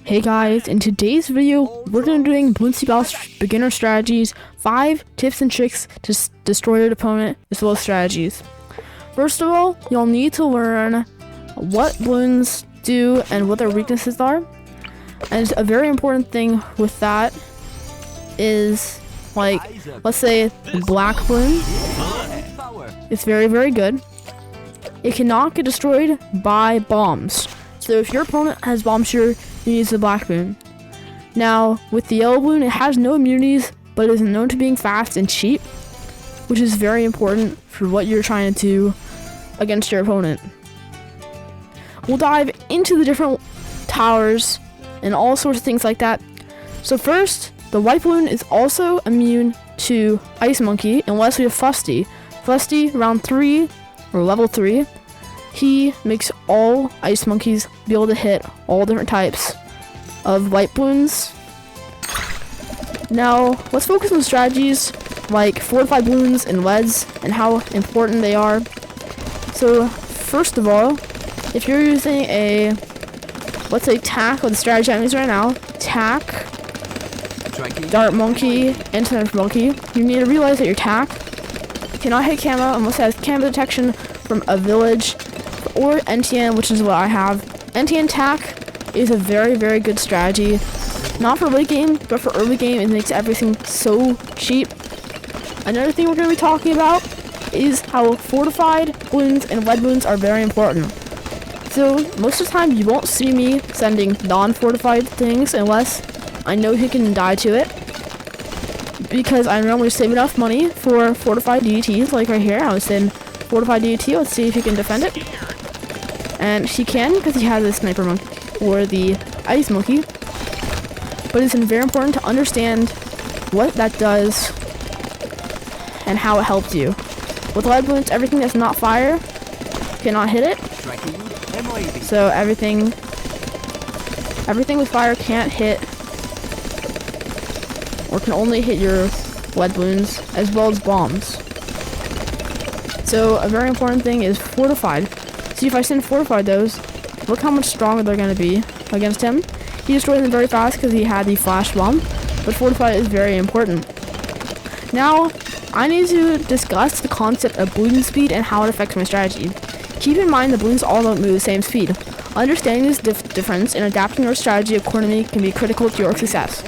Hey guys, in today's video, we're going to be doing Bloons beginner strategies, 5 tips and tricks to destroy your opponent, as well as strategies. First of all, you'll need to learn what Bloons do and what their weaknesses are. And a very important thing with that is, like, let's say the black Bloon. It's very, very good. It cannot get destroyed by bombs. So if your opponent has bomb shooter, you use the black Bloon. Now, with the yellow Bloon, it has no immunities, but is known to being fast and cheap, which is very important for what you're trying to do against your opponent. We'll dive into the different towers and all sorts of things like that. So first, the white Bloon is also immune to Ice Monkey unless we have Fusty. Fusty, round 3, or level 3, he makes all Ice Monkeys be able to hit all different types of white Bloons. Now, let's focus on strategies like fortified Bloons and leads and how important they are. So, first of all, if you're using a, let's say, tack, or the strategy I'm using right now, tack, dart monkey, and center monkey, you need to realize that your tack cannot hit camo unless it has camo detection from a village or NTN, which is what I have. NTN tack is a very, very good strategy. Not for late game, but for early game, it makes everything so cheap. Another thing we're going to be talking about is how fortified Bloons and lead Bloons are very important. So most of the time you won't see me sending non-fortified things unless I know he can die to it, because I normally save enough money for fortified DDTs, like right here. I was in fortified DDT. Let's see if he can defend it. And he can, because he has a sniper monkey or the ice monkey. But it's very important to understand what that does and how it helps you. With lead Bloons, everything that's not fire cannot hit it. So everything with fire can't hit, or can only hit your lead Bloons, as well as bombs. So a very important thing is fortified. See, if I send fortified those, look how much stronger they're going to be against him. He destroyed them very fast because he had the flash bomb, but fortified is very important. Now, I need to discuss the concept of Bloon speed and how it affects my strategy. Keep in mind the Bloons all don't move the same speed. Understanding this difference and adapting your strategy accordingly can be critical to your success.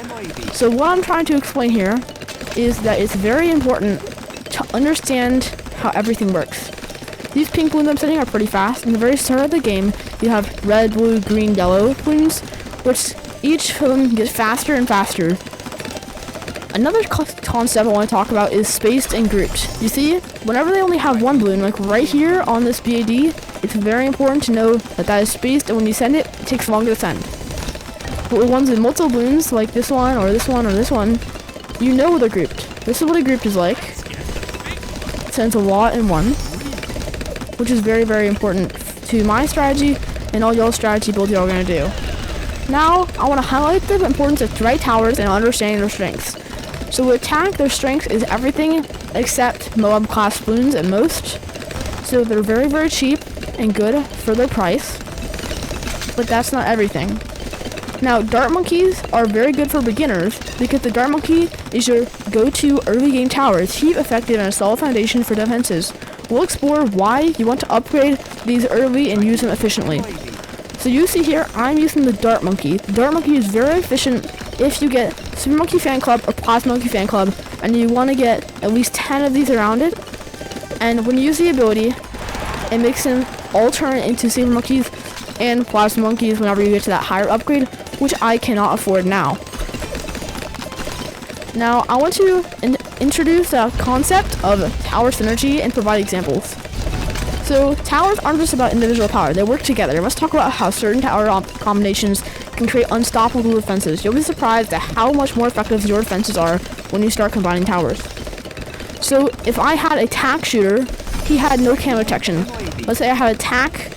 So what I'm trying to explain here is that it's very important to understand how everything works. These pink Bloons I'm sending are pretty fast. In the very start of the game, you have red, blue, green, yellow Bloons, which each of them gets faster and faster. Another concept I want to talk about is spaced and grouped. You see, whenever they only have one Bloon, like right here on this BAD, it's very important to know that that is spaced, and when you send it, it takes longer to send. But with ones with multiple Bloons, like this one, or this one, or this one, you know they're grouped. This is what a grouped is like. It sends a lot in one, which is very, very important to my strategy and all y'all's strategy builds y'all are going to do. Now, I want to highlight the importance of right towers and understanding their strengths. So with attack, their strength is everything except Moab class Bloons at most. So they're very, very cheap and good for their price, but that's not everything. Now, dart monkeys are very good for beginners because the dart monkey is your go-to early game tower. It's heat effective and a solid foundation for defenses. We'll explore why you want to upgrade these early and use them efficiently. So you see here, I'm using the dart monkey. The dart monkey is very efficient if you get Super Monkey Fan Club or Plasma Monkey Fan Club, and you want to get at least 10 of these around it. And when you use the ability, it makes them all turn into Super Monkeys and Plasma Monkeys whenever you get to that higher upgrade, which I cannot afford now. Now, I want to introduce the concept of tower synergy and provide examples. So, towers aren't just about individual power, they work together. Let's talk about how certain tower combinations can create unstoppable defenses. You'll be surprised at how much more effective your defenses are when you start combining towers. So, if I had a tack shooter, he had no camo detection. Let's say I had a tack,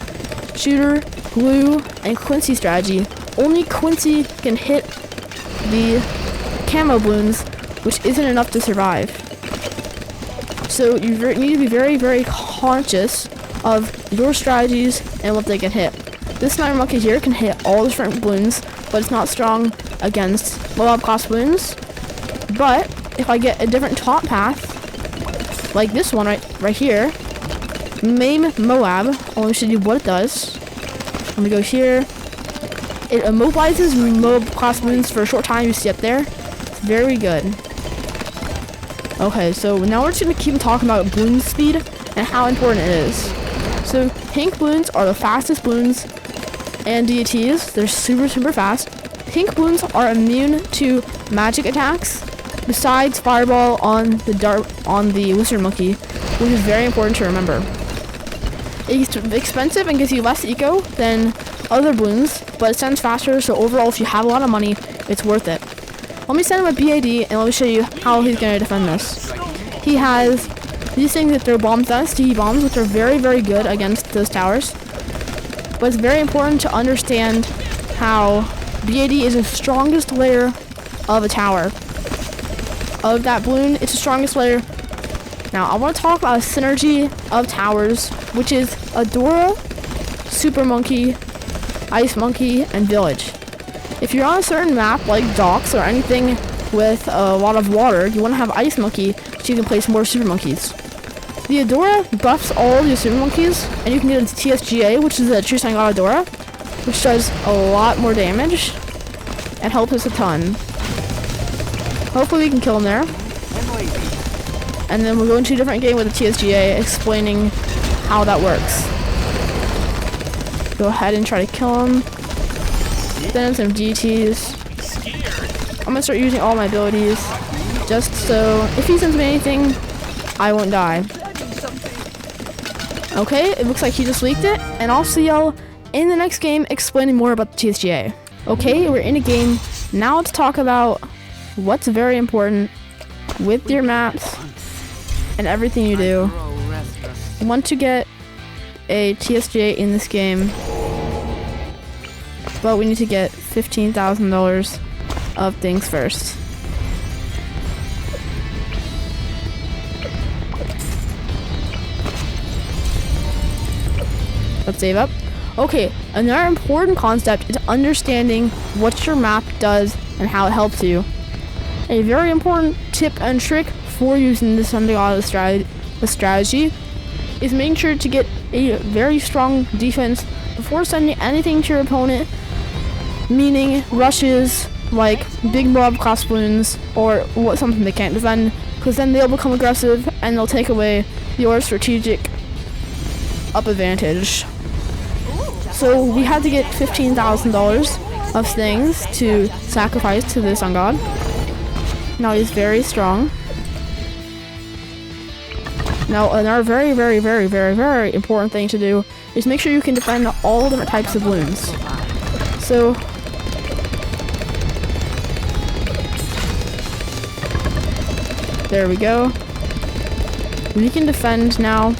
shooter, glue, and Quincy strategy. Only Quincy can hit the camo Bloons, which isn't enough to survive. So you need to be very, very conscious of your strategies and what they can hit. This sniper monkey here can hit all different Bloons but it's not strong against Moab class Bloons. But if I get a different taunt path, like this one right here, Maim Moab, I'll let me show you what it does. Let me go here. It immobilizes Moab class Bloons for a short time. You see up there. It's very good. Okay, so now we're just gonna keep talking about Bloon speed and how important it is. So pink Bloons are the fastest Bloons and deities. They're super fast. Pink Bloons are immune to magic attacks besides fireball on the wizard monkey, which is very important to remember. It's expensive and gives you less eco than other Bloons, but it sends faster, so overall if you have a lot of money, it's worth it. Let me send him a BAD and let me show you how he's going to defend this. He has these things that throw bombs at us, TE bombs, which are very good against those towers. But it's very important to understand how BAD is the strongest layer of a tower. Of that Bloon, it's the strongest layer. Now, I want to talk about a synergy of towers, which is Adora, Super Monkey, Ice Monkey, and Village. If you're on a certain map, like docks or anything with a lot of water, you want to have Ice Monkey so you can place more Super Monkeys. The Adora buffs all your Super Monkeys, and you can get a TSGA, which is a True Sun God Adora, which does a lot more damage and helps us a ton. Hopefully we can kill him there. And then we'll go into a different game with the TSGA explaining how that works. Go ahead and try to kill him. Then some DTs. I'm gonna start using all my abilities just so if he sends me anything, I won't die. Okay, it looks like he just leaked it, and I'll see y'all in the next game explaining more about the TSGA. Okay, we're in a game. Now let's talk about what's very important with your maps and everything you do. Want to get a TSGA in this game, but we need to get $15,000 of things first. Let's save up. Okay, another important concept is understanding what your map does and how it helps you. A very important tip and trick for using this underwater strategy is making sure to get a very strong defense before sending anything to your opponent, meaning rushes like big mob class Bloons or something they can't defend, because then they'll become aggressive and they'll take away your strategic up advantage. So we had to get $15,000 of things to sacrifice to the Sun God. Now he's very strong. Now another very important thing to do is make sure you can defend all different types of Bloons. So there we go. We can defend now.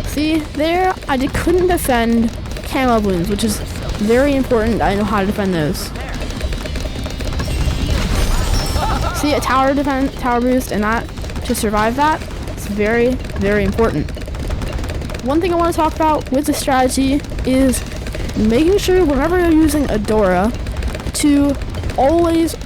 See there, I couldn't defend camo Bloons, which is very important. I know how to defend those. See a tower boost, and that to survive that, it's very important. One thing I want to talk about with the strategy is making sure whenever you're using Adora to always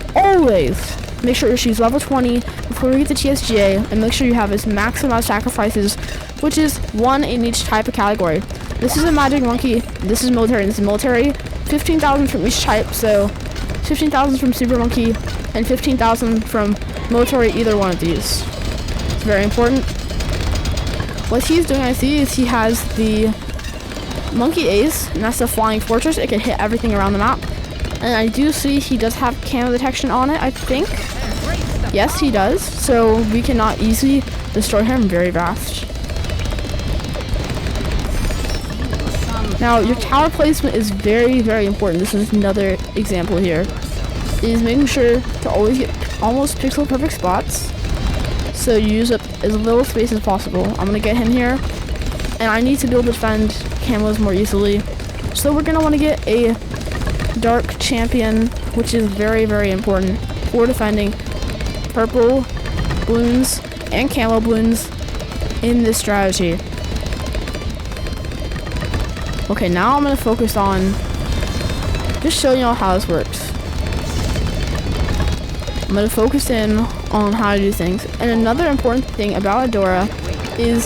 make sure she's level 20 before you get the TSGA, and make sure you have as max amount of sacrifices, which is 1 in each type of category. This is a magic monkey, this is military, and this is military. 15,000 from each type, so 15,000 from super monkey and 15,000 from military, either one of these. It's very important. What he's doing, I see, is he has the monkey ace, and that's the flying fortress. It can hit everything around the map. And I do see he does have camo detection on it, I think. Yes, he does, so we cannot easily destroy him very fast. Now, your tower placement is very important. This is another example here. It is making sure to always get almost pixel perfect spots, so you use up as little space as possible. I'm gonna get him here, and I need to be able to defend camos more easily. So we're gonna want to get a dark champion, which is very important for defending purple Bloons and camo Bloons in this strategy. Okay, now I'm going to focus on just showing y'all how this works. I'm gonna focus in on how to do things. And another important thing about Adora is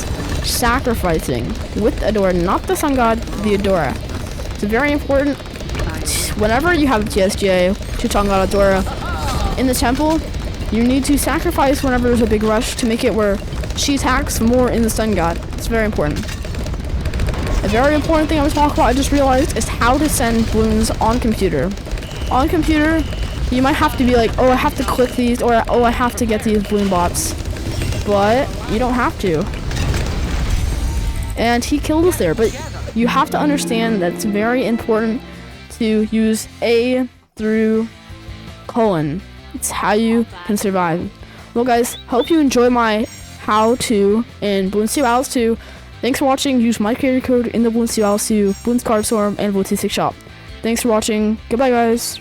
sacrificing with Adora, not the sun god, the Adora. It's very important. Whenever you have a TSGA to sun god Adora in the temple, you need to sacrifice whenever there's a big rush to make it where she attacks more in the sun god. It's very important. A very important thing I was talking about, I just realized, is how to send Bloons on computer. On computer, you might have to be like, oh, I have to click these, or oh, I have to get these Bloon bots. But you don't have to. And he killed us there, but you have to understand that it's very important to use A through colon. It's how you can survive. Well guys, hope you enjoy my how-to in Bloons Battles 2. Thanks for watching. Use my creator code in the Bloons Battles 2, Bloons Card Storm, and Bloons Shop. Thanks for watching. Goodbye guys.